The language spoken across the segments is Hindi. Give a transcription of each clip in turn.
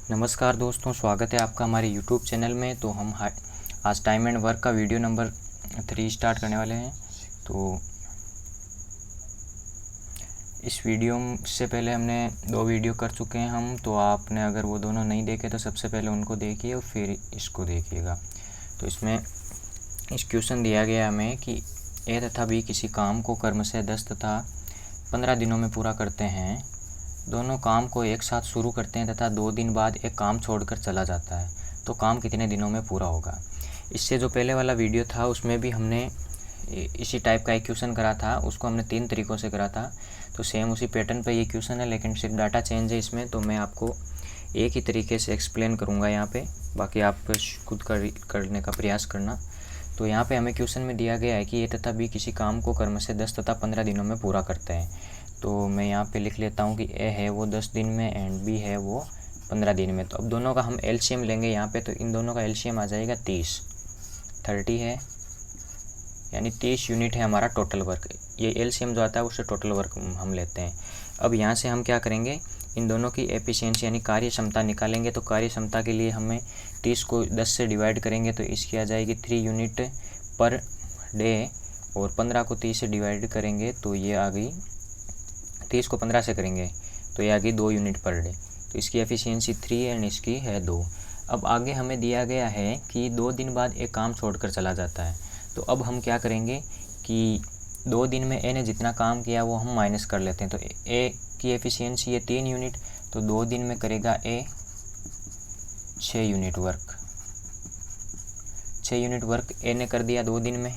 नमस्कार दोस्तों, स्वागत है आपका हमारे YouTube चैनल में। तो हम आज टाइम एंड वर्क का वीडियो नंबर 3 स्टार्ट करने वाले हैं। तो इस वीडियो से पहले हमने 2 वीडियो कर चुके हैं हम। तो आपने अगर वो दोनों नहीं देखे तो सबसे पहले उनको देखिए और फिर इसको देखिएगा। तो इसमें इस क्वेश्चन दिया गया हमें कि ए तथा बी किसी काम को कर्म से 10 तथा 15 दिनों में पूरा करते हैं। दोनों काम को एक साथ शुरू करते हैं तथा 2 दिन बाद एक काम छोड़कर चला जाता है, तो काम कितने दिनों में पूरा होगा। इससे जो पहले वाला वीडियो था उसमें भी हमने इसी टाइप का एक क्वेश्चन करा था, उसको हमने 3 तरीक़ों से करा था। तो सेम उसी पैटर्न पे ये क्वेश्चन है, लेकिन सिर्फ डाटा चेंज है इसमें। तो मैं आपको एक ही तरीके से एक्सप्लेन करूँगा यहाँ पे, बाकी आप खुद करने का प्रयास करना। तो यहाँ पे हमें क्वेश्चन में दिया गया है कि ए तथा बी किसी काम को कर्म से 10 तथा 15 दिनों में पूरा करते हैं। तो मैं यहाँ पे लिख लेता हूँ कि ए है वो 10 दिन में एंड बी है वो 15 दिन में। तो अब दोनों का हम एलसीएम लेंगे यहाँ पे। तो इन दोनों का एलसीएम आ जाएगा 30 है, यानी 30 यूनिट है हमारा टोटल वर्क। ये एलसीएम जो आता है उससे टोटल वर्क हम लेते हैं। अब यहाँ से हम क्या करेंगे, इन दोनों की एफिशिएंसी यानी कार्य क्षमता निकालेंगे। तो कार्य क्षमता के लिए हमें 30 को 10 से डिवाइड करेंगे तो इसकी आ जाएगी 3 यूनिट पर डे, और 15 को 30 से डिवाइड करेंगे तो ये आ गई, 30 को 15 से करेंगे तो ये आ गई 2 यूनिट पर डे। तो इसकी एफिशिएंसी 3 एंड इसकी है 2। अब आगे हमें दिया गया है कि 2 दिन बाद एक काम छोड़कर चला जाता है। तो अब हम क्या करेंगे कि 2 दिन में ए ने जितना काम किया वो हम माइनस कर लेते हैं। तो ए की एफिशिएंसी है 3 यूनिट, तो 2 दिन में करेगा ए 6 यूनिट वर्क। 6 यूनिट वर्क ए ने कर दिया 2 दिन में।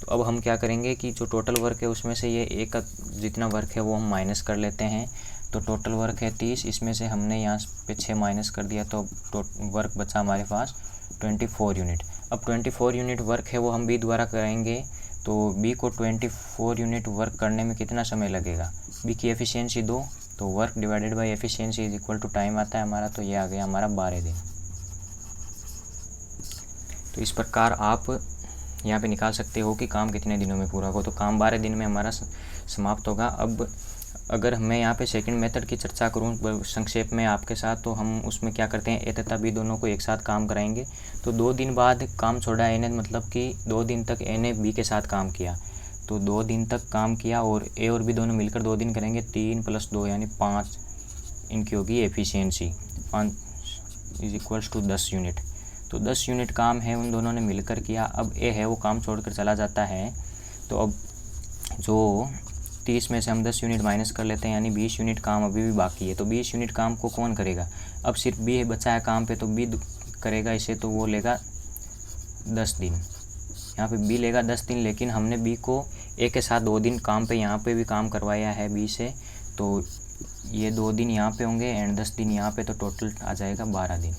तो अब हम क्या करेंगे कि जो टोटल वर्क है उसमें से ये ए का जितना वर्क है वो हम माइनस कर लेते हैं। तो टोटल वर्क है 30, इसमें से हमने यहाँ पे 6 माइनस कर दिया तो वर्क बचा हमारे पास 24 यूनिट। अब 24 यूनिट वर्क है वो हम बी द्वारा करेंगे। तो बी को 24 यूनिट वर्क करने में कितना समय लगेगा। बी की एफिशिएंसी 2, तो work divided by efficiency is equal to time आता है हमारा। तो ये आ गया हमारा 12 दिन। तो इस प्रकार आप यहाँ पे निकाल सकते हो कि काम कितने दिनों में पूरा हो। तो काम 12 दिन में हमारा समाप्त होगा। अब अगर मैं यहाँ पे सेकंड मेथड की चर्चा करूँ संक्षेप में आपके साथ, तो हम उसमें क्या करते हैं, ए तथा बी दोनों को एक साथ काम कराएंगे। तो 2 दिन बाद काम छोड़ा ए ने, मतलब कि 2 दिन तक ए ने बी के साथ काम किया। तो 2 दिन तक काम किया और ए और बी दोनों मिलकर 2 दिन करेंगे, 3 + 2 यानी 5 इनकी होगी efficiency. 5 is equals to 10 unit. तो 10 यूनिट काम है उन दोनों ने मिलकर किया। अब ए है वो काम छोड़कर चला जाता है। तो अब जो 30 में से हम 10 यूनिट माइनस कर लेते हैं, यानी 20 यूनिट काम अभी भी बाकी है। तो 20 यूनिट काम को कौन करेगा। अब सिर्फ बी बचा है काम पे, तो बी करेगा इसे। तो वो लेगा 10 दिन। यहाँ पे बी लेगा 10 दिन, लेकिन हमने बी को ए के साथ 2 दिन काम पे यहाँ पे भी काम करवाया है बी से। तो ये 2 दिन यहाँ पे होंगे एंड 10 दिन यहाँ पे, तो टोटल आ जाएगा 12 दिन।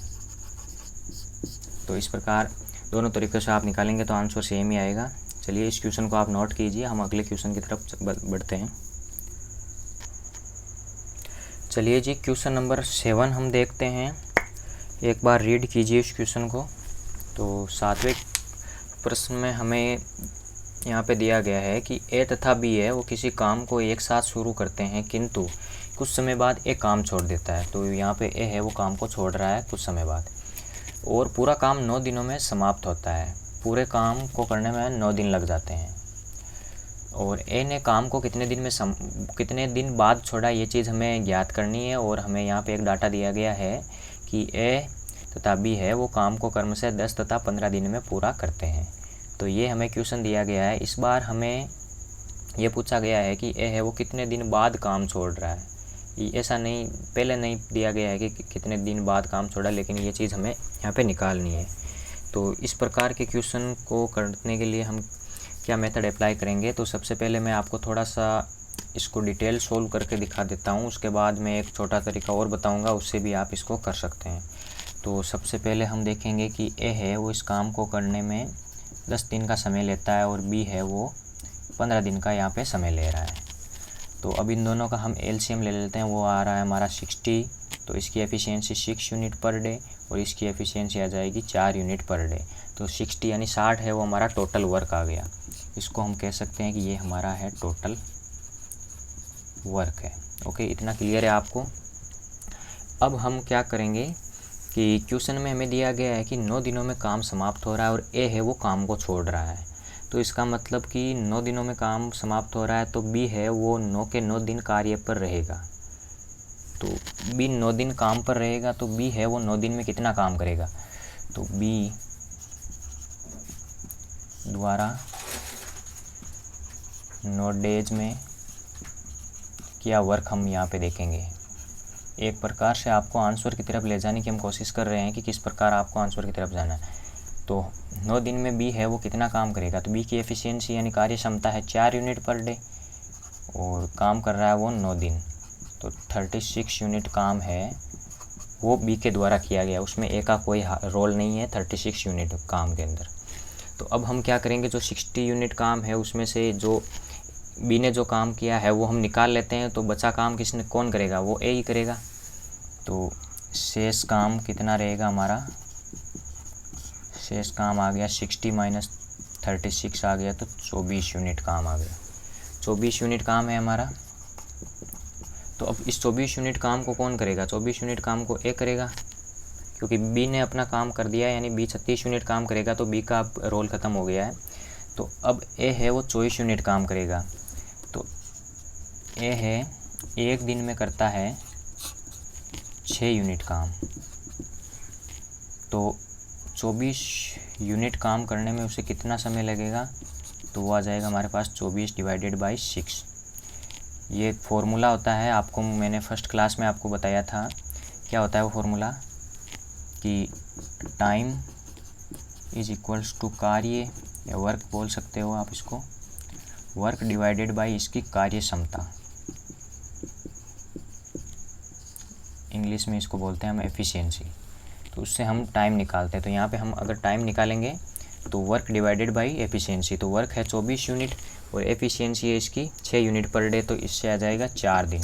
तो इस प्रकार दोनों तरीक़ों से आप निकालेंगे तो आंसर सेम ही आएगा। चलिए इस क्वेश्चन को आप नोट कीजिए, हम अगले क्वेश्चन की तरफ बढ़ते हैं। चलिए जी, क्वेश्चन नंबर 7 हम देखते हैं। एक बार रीड कीजिए इस क्वेश्चन को। तो 7वें प्रश्न में हमें यहाँ पे दिया गया है कि ए तथा बी है वो किसी काम को एक साथ शुरू करते हैं, किंतु कुछ समय बाद एक काम छोड़ देता है। तो यहाँ पे ए है वो काम को छोड़ रहा है कुछ समय बाद, और पूरा काम 9 दिनों में समाप्त होता है। पूरे काम को करने में 9 दिन लग जाते हैं। और ए ने काम को कितने दिन बाद छोड़ा, ये चीज़ हमें ज्ञात करनी है। और हमें यहाँ पे एक डाटा दिया गया है कि ए तथा बी है वो काम को कर्म से 10 तथा 15 दिन में पूरा करते हैं। तो ये हमें क्वेश्चन दिया गया है। इस बार हमें ये पूछा गया है कि ए है वो कितने दिन बाद काम छोड़ रहा है। ऐसा नहीं, पहले नहीं दिया गया है कि कितने दिन बाद काम छोड़ा, लेकिन ये चीज़ हमें यहाँ पे निकालनी है। तो इस प्रकार के क्वेश्चन को करने के लिए हम क्या मेथड अप्लाई करेंगे। तो सबसे पहले मैं आपको थोड़ा सा इसको डिटेल सोल्व करके दिखा देता हूँ, उसके बाद मैं एक छोटा तरीका और बताऊँगा, उससे भी आप इसको कर सकते हैं। तो सबसे पहले हम देखेंगे कि ए है वो इस काम को करने में 10 दिन का समय लेता है और बी है वो 15 दिन का यहाँ पे समय ले रहा है। तो अब इन दोनों का हम एलसीएम ले लेते हैं, वो आ रहा है हमारा 60। तो इसकी एफिशिएंसी 6 यूनिट पर डे और इसकी एफिशिएंसी आ जाएगी 4 यूनिट पर डे। तो 60 यानी 60 है वो हमारा टोटल वर्क आ गया। इसको हम कह सकते हैं कि ये हमारा है टोटल वर्क है। ओके, इतना क्लियर है आपको। अब हम क्या करेंगे कि क्वेश्चन में हमें दिया गया है कि 9 दिनों में काम समाप्त हो रहा है और ए है वो काम को छोड़ रहा है। तो इसका मतलब कि 9 दिनों में काम समाप्त हो रहा है, तो बी है वो 9 के 9 दिन कार्य पर रहेगा। तो बी 9 दिन काम पर रहेगा, तो बी है वो 9 दिन में कितना काम करेगा। तो बी द्वारा 9 डेज में किया वर्क हम यहाँ पे देखेंगे। एक प्रकार से आपको आंसर की तरफ ले जाने की हम कोशिश कर रहे हैं कि किस प्रकार आपको आंसर की तरफ जाना है। तो 9 दिन में बी है वो कितना काम करेगा, तो बी की एफिशिएंसी यानी कार्य क्षमता है 4 यूनिट पर डे और काम कर रहा है वो 9 दिन। तो 36 यूनिट काम है वो बी के द्वारा किया गया, उसमें ए का कोई रोल नहीं है 36 यूनिट काम के अंदर। तो अब हम क्या करेंगे, जो 60 यूनिट काम है उसमें से जो बी ने जो काम किया है वो हम निकाल लेते हैं। तो बचा काम कौन करेगा, वो ए ही करेगा। तो शेष काम कितना रहेगा हमारा, शेष काम आ गया 60 माइनस 36 आ गया, तो 24 यूनिट काम आ गया। 24 यूनिट काम है हमारा। तो अब इस 24 यूनिट काम को कौन करेगा, 24 यूनिट काम को ए करेगा, क्योंकि बी ने अपना काम कर दिया, यानी बी 36 यूनिट काम करेगा, तो बी का रोल ख़त्म हो गया है। तो अब ए है वो 24 यूनिट काम करेगा। तो ए है एक दिन में करता है 6 यूनिट काम। तो 24 यूनिट काम करने में उसे कितना समय लगेगा, तो वो आ जाएगा हमारे पास 24 डिवाइडेड बाई 6। ये फॉर्मूला होता है, आपको मैंने फर्स्ट क्लास में आपको बताया था। क्या होता है वो फार्मूला, कि टाइम इज इक्वल्स टू कार्य या वर्क बोल सकते हो आप इसको, वर्क डिवाइडेड बाई इसकी कार्य क्षमता, इंग्लिश में इसको बोलते हैं हम एफिशिएंसी। तो उससे हम टाइम निकालते हैं। तो यहाँ पे हम अगर टाइम निकालेंगे तो वर्क डिवाइडेड बाई एफिशिएंसी, तो वर्क है 24 यूनिट और एफिशिएंसी है इसकी 6 यूनिट पर डे, तो इससे आ जाएगा 4 दिन।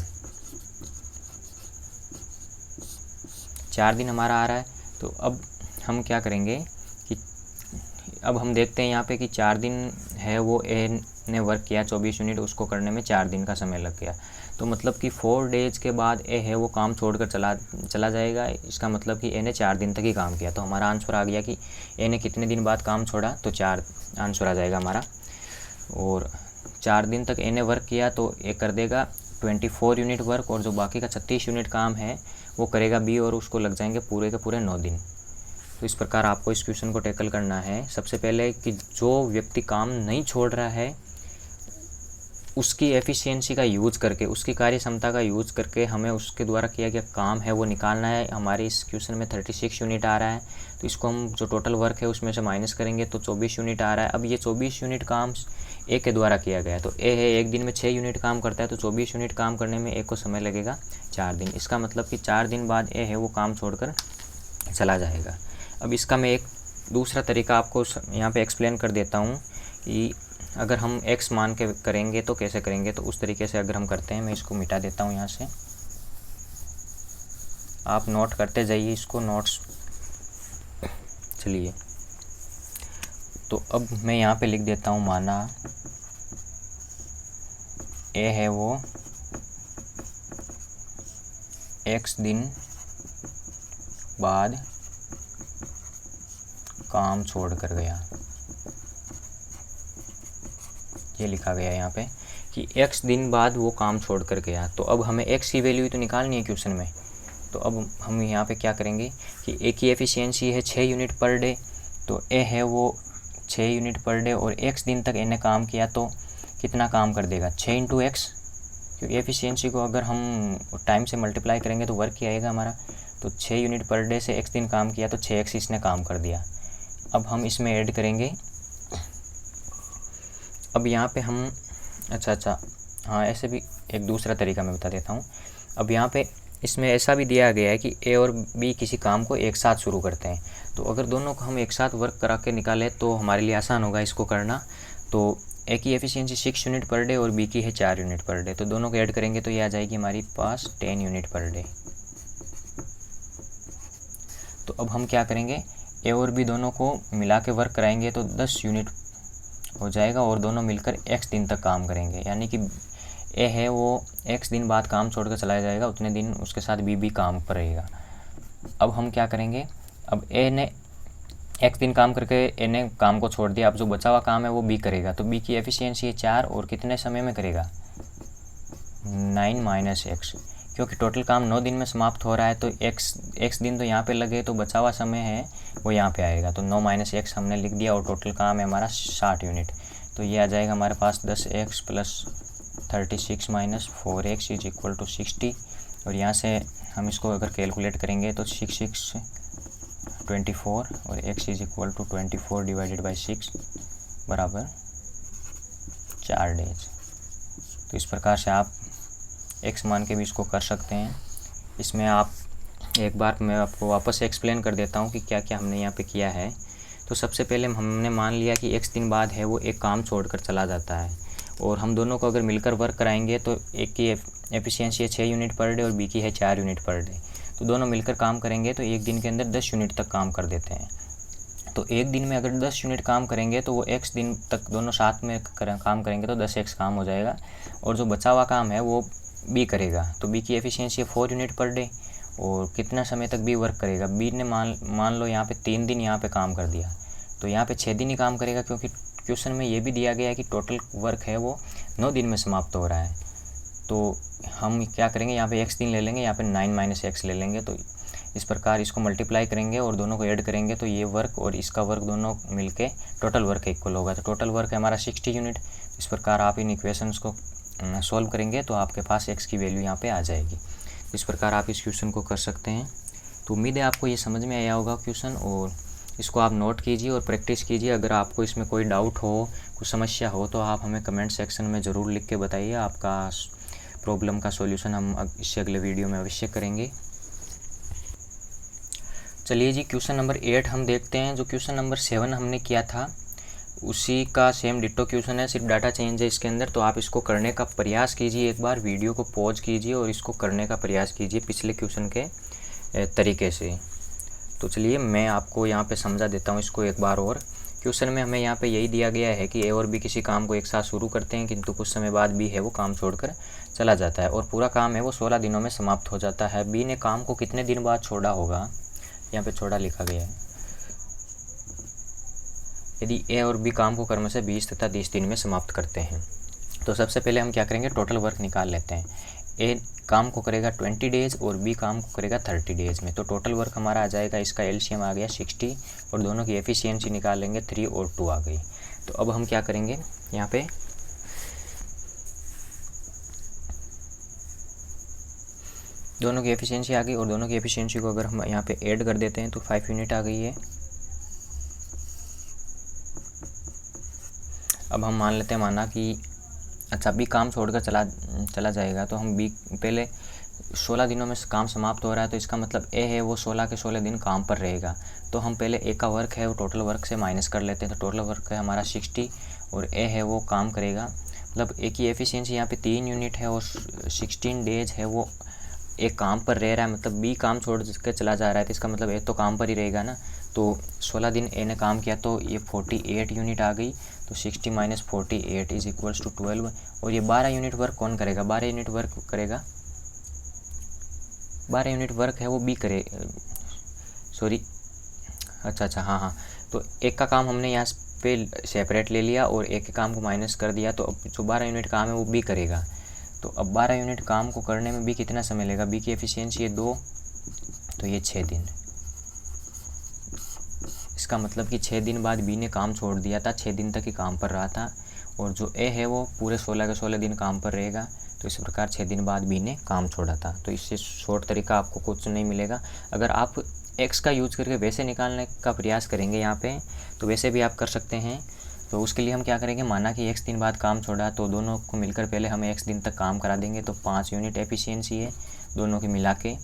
4 दिन हमारा आ रहा है। तो अब हम क्या करेंगे कि अब हम देखते हैं यहाँ पे कि 4 दिन है वो ए ने वर्क किया 24 यूनिट, उसको करने में 4 दिन का समय लग गया। तो मतलब कि 4 डेज के बाद ए है वो काम छोड़कर चला जाएगा। इसका मतलब कि ए ने 4 दिन तक ही काम किया। तो हमारा आंसर आ गया कि ए ने कितने दिन बाद काम छोड़ा, तो 4 आंसर आ जाएगा हमारा। और 4 दिन तक ए ने वर्क किया तो ए कर देगा 24 यूनिट वर्क, और जो बाकी का 36 यूनिट काम है वो करेगा बी, और उसको लग जाएंगे पूरे के पूरे 9 दिन। तो इस प्रकार आपको इस क्वेश्चन को टैकल करना है। सबसे पहले कि जो व्यक्ति काम नहीं छोड़ रहा है उसकी एफिशिएंसी का यूज़ करके, उसकी कार्य क्षमता का यूज़ करके हमें उसके द्वारा किया गया काम है वो निकालना है। हमारे इस क्वेश्चन में 36 यूनिट आ रहा है, तो इसको हम जो टोटल वर्क है उसमें से माइनस करेंगे तो 24 यूनिट आ रहा है। अब ये 24 यूनिट काम ए के द्वारा किया गया है, तो ए है एक दिन में 6 यूनिट काम करता है, तो 24 यूनिट काम करने में ए को समय लगेगा 4 दिन। इसका मतलब कि 4 दिन बाद ए है वो काम छोड़कर चला जाएगा। अब इसका मैं एक दूसरा तरीका आपको यहाँ पे एक्सप्लेन कर देता हूँ कि अगर हम x मान के करेंगे तो कैसे करेंगे। तो उस तरीके से अगर हम करते हैं, मैं इसको मिटा देता हूँ यहाँ से, आप नोट करते जाइए इसको, नोट्स। चलिए, तो अब मैं यहाँ पे लिख देता हूँ, माना ए है वो x दिन बाद काम छोड़ कर गया। ये लिखा गया है यहाँ पे कि x दिन बाद वो काम छोड़ कर गया। तो अब हमें x की वैल्यू तो निकालनी है क्वेश्चन में। तो अब हम यहाँ पे क्या करेंगे कि ए की एफिशिएंसी है 6 यूनिट पर डे, तो ए है वो 6 यूनिट पर डे और x दिन तक ए ने काम किया तो कितना काम कर देगा, 6 इंटू एक्स, क्योंकि एफिशिएंसी को अगर हम टाइम से मल्टीप्लाई करेंगे तो वर्क ही आएगा हमारा। तो 6 यूनिट पर डे से x दिन काम किया तो 6x इसने काम कर दिया। अब हम इसमें ऐड करेंगे। अब यहाँ पे हम अच्छा हाँ, ऐसे भी एक दूसरा तरीका मैं बता देता हूँ। अब यहाँ पे इसमें ऐसा भी दिया गया है कि ए और बी किसी काम को एक साथ शुरू करते हैं, तो अगर दोनों को हम एक साथ वर्क करा के निकालें तो हमारे लिए आसान होगा इसको करना। तो ए की एफिशिएंसी 6 यूनिट पर डे और बी की है 4 यूनिट पर डे, तो दोनों को ऐड करेंगे तो ये आ जाएगी हमारी पास 10 यूनिट पर डे। तो अब हम क्या करेंगे, ए और बी दोनों को मिला के वर्क कराएंगे तो 10 यूनिट हो जाएगा और दोनों मिलकर x दिन तक काम करेंगे, यानी कि ए है वो x दिन बाद काम छोड़ कर चला जाएगा, उतने दिन उसके साथ बी भी काम पर रहेगा। अब हम क्या करेंगे, अब ए ने x दिन काम करके ए ने काम को छोड़ दिया, अब जो बचा हुआ काम है वो बी करेगा। तो बी की एफिशिएंसी है 4 और कितने समय में करेगा, 9 माइनस x, क्योंकि टोटल काम 9 दिन में समाप्त हो रहा है तो x दिन तो यहाँ पे लगे, तो बचा हुआ समय है वो यहाँ पे आएगा। तो 9 माइनस x हमने लिख दिया और टोटल काम है हमारा 60 यूनिट। तो ये आ जाएगा हमारे पास 10x plus 36 minus 4x is equal to 60। और यहाँ से हम इसको अगर कैलकुलेट करेंगे तो 6 24 और x is equal to 24 divided by 6 बराबर 4 डेज। तो इस प्रकार से आप x मान के भी इसको कर सकते हैं। इसमें आप एक बार मैं आपको वापस से एक्सप्लेन कर देता हूँ कि क्या क्या हमने यहाँ पे किया है। तो सबसे पहले हमने मान लिया कि x दिन बाद है वो एक काम छोड़कर चला जाता है, और हम दोनों को अगर मिलकर वर्क कराएंगे तो एक की एफिशिएंसी है 6 यूनिट पर डे और बी की है 4 यूनिट पर डे। तो दोनों मिलकर काम करेंगे तो एक दिन के अंदर 10 यूनिट तक काम कर देते हैं। तो एक दिन में अगर 10 यूनिट काम करेंगे तो वो x दिन तक दोनों साथ में काम करेंगे तो 10x काम हो जाएगा, और जो बचा हुआ काम है वो बी करेगा। तो बी की एफिशिएंसी है 4 यूनिट पर डे, और कितना समय तक बी वर्क करेगा, बी ने मान लो यहाँ पे 3 दिन यहाँ पे काम कर दिया, तो यहाँ पे 6 दिन ही काम करेगा, क्योंकि क्वेश्चन में ये भी दिया गया है कि टोटल वर्क है वो 9 दिन में समाप्त हो रहा है। तो हम क्या करेंगे, यहाँ पे x दिन ले लेंगे, यहाँ पे 9 माइनस x ले लेंगे। तो इस प्रकार इसको मल्टीप्लाई करेंगे और दोनों को ऐड करेंगे तो ये वर्क और इसका वर्क दोनों मिलके टोटल वर्क इक्वल होगा। तो टोटल वर्क है हमारा 60 यूनिट। इस प्रकार आप इन इक्वेशंस को सॉल्व करेंगे तो आपके पास x की वैल्यू यहाँ पे आ जाएगी। इस प्रकार आप इस क्वेश्चन को कर सकते हैं। तो उम्मीद है आपको ये समझ में आया होगा क्वेश्चन, और इसको आप नोट कीजिए और प्रैक्टिस कीजिए। अगर आपको इसमें कोई डाउट हो, कुछ समस्या हो तो आप हमें कमेंट सेक्शन में ज़रूर लिख के बताइए। आपका प्रॉब्लम का सॉल्यूशन हम इससे अगले वीडियो में अवश्य करेंगे। चलिए जी, क्वेश्चन नंबर 8 हम देखते हैं। जो क्वेश्चन नंबर 7 हमने किया था उसी का सेम डिट्टो क्वेश्चन है, सिर्फ डाटा चेंज है इसके अंदर। तो आप इसको करने का प्रयास कीजिए, एक बार वीडियो को पॉज कीजिए और इसको करने का प्रयास कीजिए पिछले क्वेश्चन के तरीके से। तो चलिए मैं आपको यहाँ पे समझा देता हूँ इसको एक बार और। क्वेश्चन में हमें यहाँ पे यही दिया गया है कि ए और बी किसी काम को एक साथ शुरू करते हैं, किंतु कुछ समय बाद बी है वो काम छोड़कर चला जाता है और पूरा काम है वो 16 दिनों में समाप्त हो जाता है। बी ने काम को कितने दिन बाद छोड़ा होगा, यहाँ पे छोड़ा लिखा गया है। यदि ए और बी काम को क्रम से 20 तथा 30 दिन में समाप्त करते हैं, तो सबसे पहले हम क्या करेंगे, टोटल वर्क निकाल लेते हैं। ए काम को करेगा 20 डेज और बी काम को करेगा 30 डेज में। तो टोटल वर्क हमारा आ जाएगा, इसका एलसीएम आ गया 60 और दोनों की एफिशिएंसी निकालेंगे 3 और 2 आ गई। तो अब हम क्या करेंगे, यहाँ पे दोनों की एफिशिएंसी आ गई और दोनों की एफिशिएंसी को अगर हम यहाँ पे ऐड कर देते हैं तो 5 यूनिट आ गई है। अब हम मान लेते हैं, माना कि अच्छा बी काम छोड़कर चला जाएगा, तो हम बी पहले 16 दिनों में काम समाप्त हो रहा है, तो इसका मतलब ए है वो 16 के 16 दिन काम पर रहेगा। तो हम पहले ए का वर्क है वो टोटल वर्क से माइनस कर लेते हैं। तो टोटल वर्क है हमारा 60 और ए है वो काम करेगा, मतलब ए की एफिशिएंसी यहाँ पे 3 यूनिट है और 16 डेज है वो एक काम पर रह रहा है, मतलब बी काम छोड़ के चला जा रहा है, तो इसका मतलब ए तो काम पर ही रहेगा ना। तो 16 दिन ए ने काम किया तो ये 48 यूनिट आ गई। तो 60 माइनस 48 इज इक्वल्स टू 12। और ये 12 यूनिट वर्क कौन करेगा, 12 यूनिट वर्क करेगा, 12 यूनिट वर्क है वो बी करे, सॉरी अच्छा हाँ। तो एक का काम हमने यहाँ पे सेपरेट ले लिया और एक के काम को माइनस कर दिया, तो अब जो 12 यूनिट काम है वो बी करेगा। तो अब 12 यूनिट काम को करने में बी कितना समय लेगा, बी की एफिशिएंसी है 2, तो ये 6 दिन। इसका मतलब कि 6 दिन बाद बी ने काम छोड़ दिया था, 6 दिन तक ही काम पर रहा था, और जो ए है वो पूरे 16 के 16 दिन काम पर रहेगा। तो इस प्रकार 6 दिन बाद बी ने काम छोड़ा था। तो इससे शॉर्ट तरीका आपको कुछ नहीं मिलेगा। अगर आप एक्स का यूज करके वैसे निकालने का प्रयास करेंगे यहाँ पे, तो वैसे भी आप कर सकते हैं। तो उसके लिए हम क्या करेंगे, माना कि x दिन बाद काम छोड़ा, तो दोनों को मिलकर पहले हमें x दिन तक काम करा देंगे। तो 5 यूनिट एफिशिएंसी है दोनों की मिला के,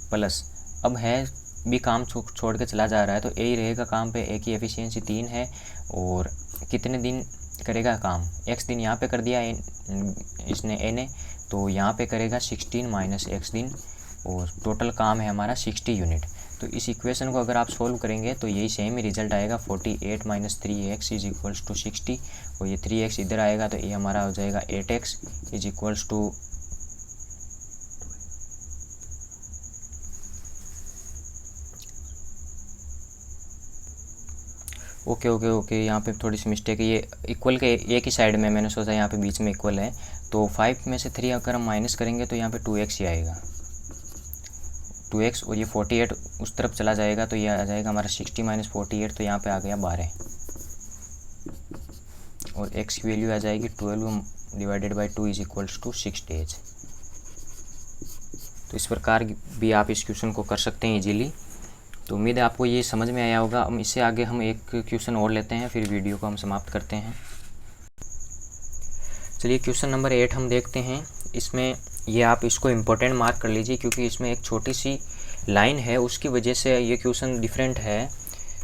प्लस अब है बी काम छोड़ के चला जा रहा है, तो ए ही रहेगा काम पे। ए की एफिशिएंसी 3 है और कितने दिन करेगा काम, x दिन यहाँ पे कर दिया इसने ए ने, तो यहाँ पे करेगा 16 माइनस x दिन, और टोटल काम है हमारा 60 यूनिट। तो इस इक्वेशन को अगर आप सोल्व करेंगे तो यही सेम ही रिजल्ट आएगा, 48 - 3x इज इक्वल्स टू 60, और ये 3x इधर आएगा तो ये हमारा हो जाएगा 8x is equals to okay, यहाँ पे थोड़ी सी मिस्टेक है, ये इक्वल के एक ही साइड में, मैंने सोचा यहाँ पे बीच में इक्वल है, तो 5 में से 3 अगर हम माइनस करेंगे तो यहाँ पे 2x ही आएगा, 2x, और ये 48 उस तरफ चला जाएगा तो ये आ जाएगा हमारा 60 - 48, तो यहाँ पे आ गया 12, और x की वैल्यू आ जाएगी 12 divided by 2 is equals to 6 days. तो इस प्रकार भी आप इस क्वेश्चन को कर सकते हैं इजीली। तो उम्मीद है आपको ये समझ में आया होगा। अब इससे आगे हम एक क्वेश्चन और लेते हैं, फिर वीडियो को हम समाप्त करते हैं। चलिए क्वेश्चन नंबर 8 हम देखते हैं। इसमें ये आप इसको इम्पोर्टेंट मार्क कर लीजिए, क्योंकि इसमें एक छोटी सी लाइन है, उसकी वजह से ये क्वेश्चन डिफरेंट है।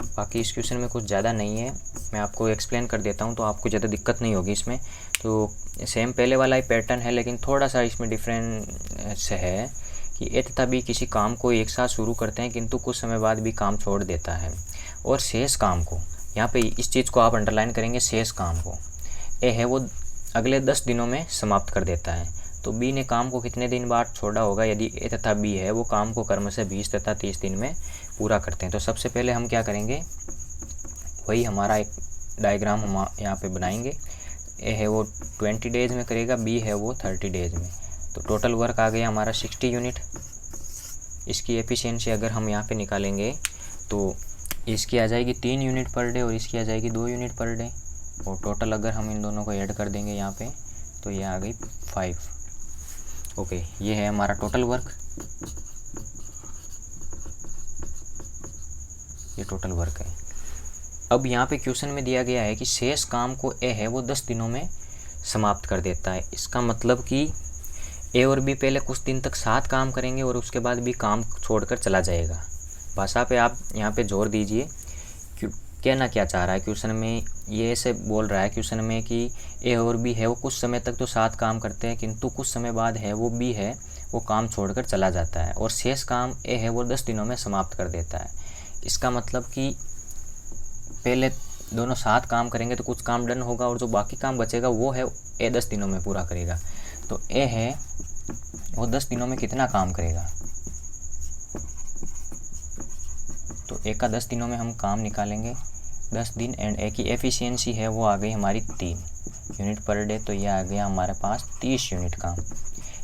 बाकी इस क्वेश्चन में कुछ ज़्यादा नहीं है, मैं आपको एक्सप्लेन कर देता हूँ तो आपको ज़्यादा दिक्कत नहीं होगी इसमें। तो सेम पहले वाला ही पैटर्न है, लेकिन थोड़ा सा इसमें डिफरेंस है कि ए तथा बी किसी काम को एक साथ शुरू करते हैं, किंतु कुछ समय बाद भी काम छोड़ देता है, और शेष काम को, यहाँ पे इस चीज़ को आप अंडरलाइन करेंगे, शेष काम को ए है वो अगले 10 दिनों में समाप्त कर देता है। तो बी ने काम को कितने दिन बाद छोड़ा होगा? यदि ए तथा बी है वो काम को क्रम से 20 तथा 30 दिन में पूरा करते हैं। तो सबसे पहले हम क्या करेंगे, वही हमारा एक डायग्राम हम यहाँ पे बनाएंगे। ए है वो 20 डेज में करेगा, बी है वो 30 डेज में। तो टोटल वर्क आ गया हमारा 60 यूनिट। इसकी एफिशिएंसी अगर हम यहाँ पे निकालेंगे तो इसकी आ जाएगी 3 यूनिट पर डे और इसकी आ जाएगी 2 यूनिट पर डे, और टोटल अगर हम इन दोनों को ऐड कर देंगे यहाँ पे तो ये आ गई 5। ओके, ये है हमारा टोटल वर्क, ये टोटल वर्क है। अब यहाँ पे क्वेश्चन में दिया गया है कि शेष काम को ए है वो 10 दिनों में समाप्त कर देता है। इसका मतलब कि ए और बी पहले कुछ दिन तक साथ काम करेंगे और उसके बाद भी काम छोड़कर चला जाएगा। भाषा पे आप यहाँ पे जोर दीजिए, क्यों कहना क्या चाह रहा है क्वेश्चन में। ये ऐसे बोल रहा है क्वेश्चन में कि ए और बी है वो कुछ समय तक तो साथ काम करते हैं, किंतु कुछ समय बाद है वो बी है वो काम छोड़कर चला जाता है, और शेष काम ए है वो 10 दिनों में समाप्त कर देता है। इसका मतलब कि पहले दोनों साथ काम करेंगे तो कुछ काम डन होगा, और जो बाकी काम बचेगा वो है ए 10 दिनों में पूरा करेगा। तो ए है वो 10 दिनों में कितना काम करेगा, तो ए का 10 दिनों में हम काम निकालेंगे 10 दिन, एंड ए की एफिशिएंसी है वो आ गई हमारी 3 यूनिट पर डे। तो ये आ गया हमारे पास 30 यूनिट काम,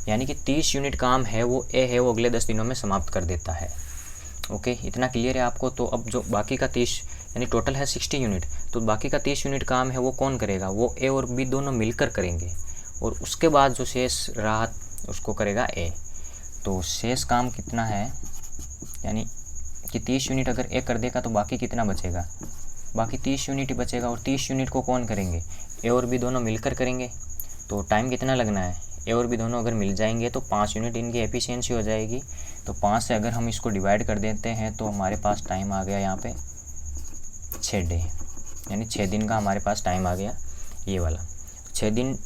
यानी कि 30 यूनिट काम है वो ए है वो अगले 10 दिनों में समाप्त कर देता है। ओके, इतना क्लियर है आपको। तो अब जो बाकी का 30 यानी टोटल है 60 यूनिट, तो बाकी का 30 यूनिट काम है वो कौन करेगा? वो ए और बी दोनों मिलकर करेंगे, और उसके बाद जो शेष रहा उसको करेगा ए। तो शेष काम कितना है, यानी कि 30 यूनिट अगर ए कर देगा तो बाकी कितना बचेगा? बाकी 30 यूनिट ही बचेगा, और 30 यूनिट को कौन करेंगे? ए और बी दोनों मिलकर करेंगे। तो टाइम कितना लगना है? ए और बी दोनों अगर मिल जाएंगे तो 5 यूनिट इनकी एफिशिएंसी हो जाएगी। तो 5 से अगर हम इसको डिवाइड कर देते हैं तो हमारे पास टाइम आ गया यहाँ पे 6 डे, यानी 6 दिन का हमारे पास टाइम आ गया ये वाला। 6 दिन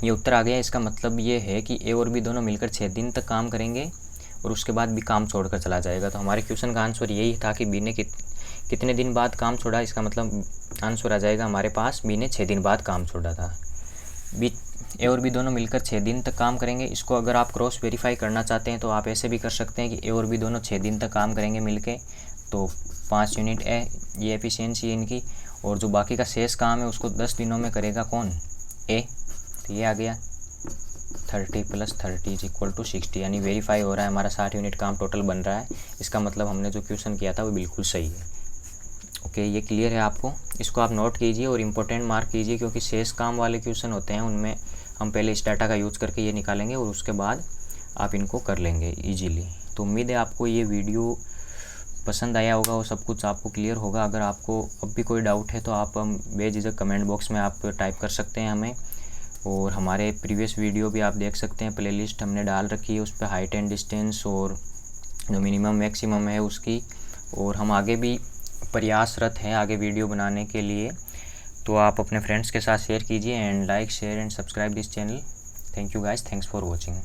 ये उत्तर आ गया। इसका मतलब ये है कि ए और बी दोनों मिलकर 6 दिन तक काम करेंगे और उसके बाद भी काम छोड़कर चला जाएगा। तो हमारे क्वेश्चन का आंसर यही था कि बी ने कितने दिन बाद काम छोड़ा। इसका मतलब आंसर आ जाएगा हमारे पास बी ने 6 दिन बाद काम छोड़ा था। बी ए और बी दोनों मिलकर 6 दिन तक काम करेंगे। इसको अगर आप क्रॉस वेरीफाई करना चाहते हैं तो आप ऐसे भी कर सकते हैं कि ए और बी दोनों 6 दिन तक काम करेंगे मिलके, तो 5 यूनिट ए ये एफिशिएंसी है इनकी, और जो बाकी का शेष काम है उसको 10 दिनों में करेगा कौन? ए। तो ये आ गया 30 + 30 = 60, यानी वेरीफाई हो रहा है हमारा 60 यूनिट काम टोटल बन रहा है। इसका मतलब हमने जो क्वेश्चन किया था वो बिल्कुल सही है। ओके, ये क्लियर है आपको। इसको आप नोट कीजिए और इम्पोर्टेंट मार्क कीजिए, क्योंकि शेष काम वाले क्वेश्चन होते हैं उनमें हम पहले इस डाटा का यूज़ करके ये निकालेंगे और उसके बाद आप इनको कर लेंगे ईजीली। तो उम्मीद है आपको ये वीडियो पसंद आया होगा और सब कुछ आपको क्लियर होगा। अगर आपको अब भी कोई डाउट है तो आप बेझिझक कमेंट बॉक्स में आप टाइप कर सकते हैं हमें, और हमारे प्रीवियस वीडियो भी आप देख सकते हैं। प्लेलिस्ट हमने डाल रखी है, उस पर हाइट एंड डिस्टेंस और जो मिनिमम मैक्सिमम है उसकी, और हम आगे भी प्रयासरत हैं आगे वीडियो बनाने के लिए। तो आप अपने फ्रेंड्स के साथ शेयर कीजिए, and like share and subscribe this channel. Thank you guys, thanks for watching.